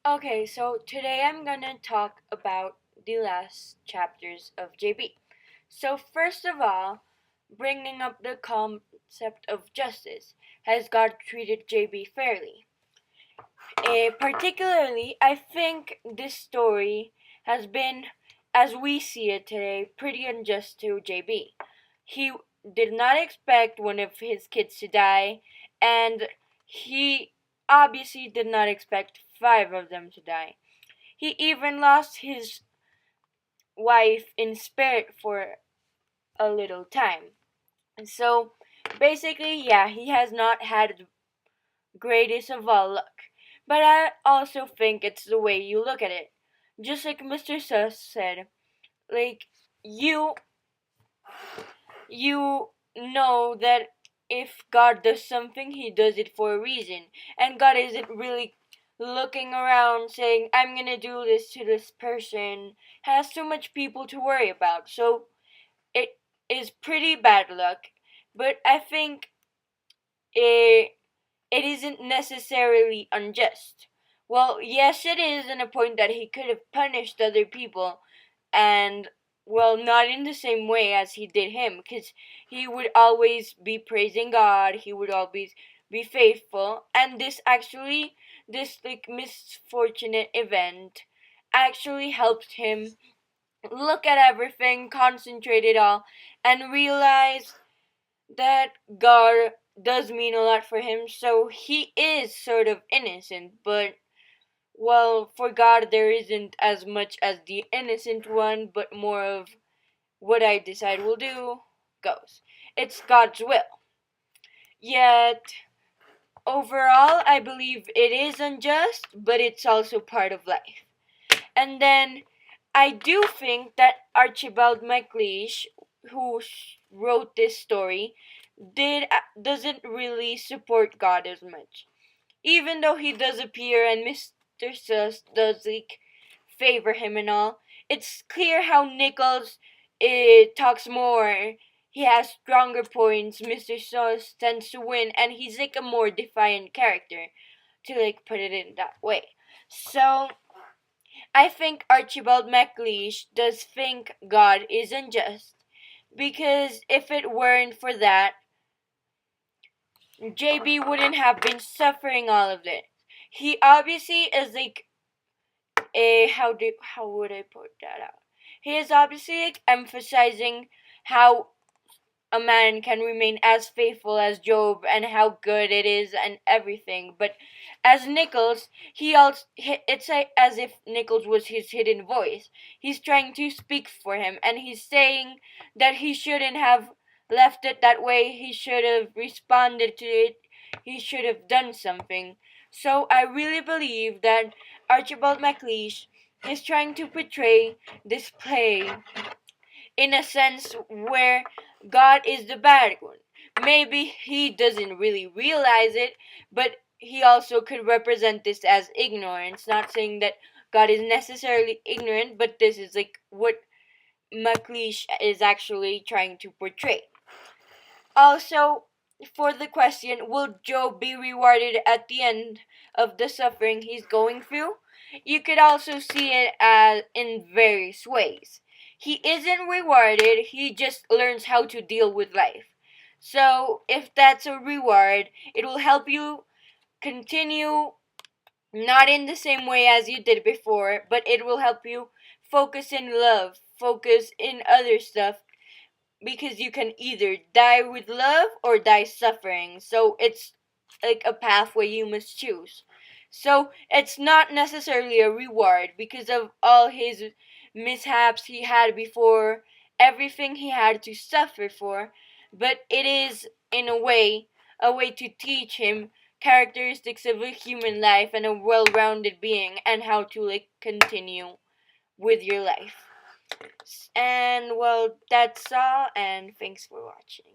Okay, so today I'm gonna talk about the last chapters of JB. So, first of all, bringing up the concept of justice. Has God treated JB fairly? Particularly, I think this story has been, as we see it today, pretty unjust to JB. He did not expect one of his kids to die, and he obviously did not expect five of them to die. He even lost his wife in spirit for a little time. And so basically, yeah, he has not had the greatest of all luck. But I also think it's the way you look at it. Just like Mr. Sus said, like you you know that if God does something, he does it for a reason. And God isn't really looking around saying, I'm gonna do this to this person, has too much people to worry about. So it is pretty bad luck. But I think it, it isn't necessarily unjust. Well, yes, it is in a point that he could have punished other people, and well, not in the same way as he did him, because he would always be praising God, he would always be faithful, and this like misfortunate event actually helped him look at everything, concentrate it all, and realize that God does mean a lot for him, so he is sort of innocent, but well, for God there isn't as much as the innocent one, but more of what I decide will do goes. It's God's will. Yet, overall, I believe it is unjust, but it's also part of life. And then, I do think that Archibald MacLeish, who wrote this story, doesn't really support God as much. Even though he does appear and Mr. Sus does like favor him and all, it's clear how Nichols talks more. He has stronger points. Mr. Sus tends to win, and he's like a more defiant character, to like put it in that way. So I think Archibald MacLeish does think God is unjust because if it weren't for that, JB wouldn't have been suffering all of this. He obviously is like a how would I put that out? He is obviously like emphasizing how a man can remain as faithful as Job and how good it is and everything. But as Nichols, he also it's like as if Nichols was his hidden voice. He's trying to speak for him, and he's saying that he shouldn't have left it that way. He should have responded to it. He should have done something. So I really believe that Archibald MacLeish is trying to portray this play in a sense where God is the bad one. Maybe he doesn't really realize it, but he also could represent this as ignorance. Not saying that God is necessarily ignorant, but this is like what MacLeish is actually trying to portray. Also, for the question, will Job be rewarded at the end of the suffering he's going through? You could also see it as in various ways. He isn't rewarded, he just learns how to deal with life. So, if that's a reward, it will help you continue not in the same way as you did before, but it will help you focus in love, focus in other stuff, because you can either die with love or die suffering. So it's like a pathway you must choose. So it's not necessarily a reward because of all his mishaps he had before, everything he had to suffer for, but it is in a way to teach him characteristics of a human life and a well-rounded being and how to like continue with your life. And well, that's all, and thanks for watching.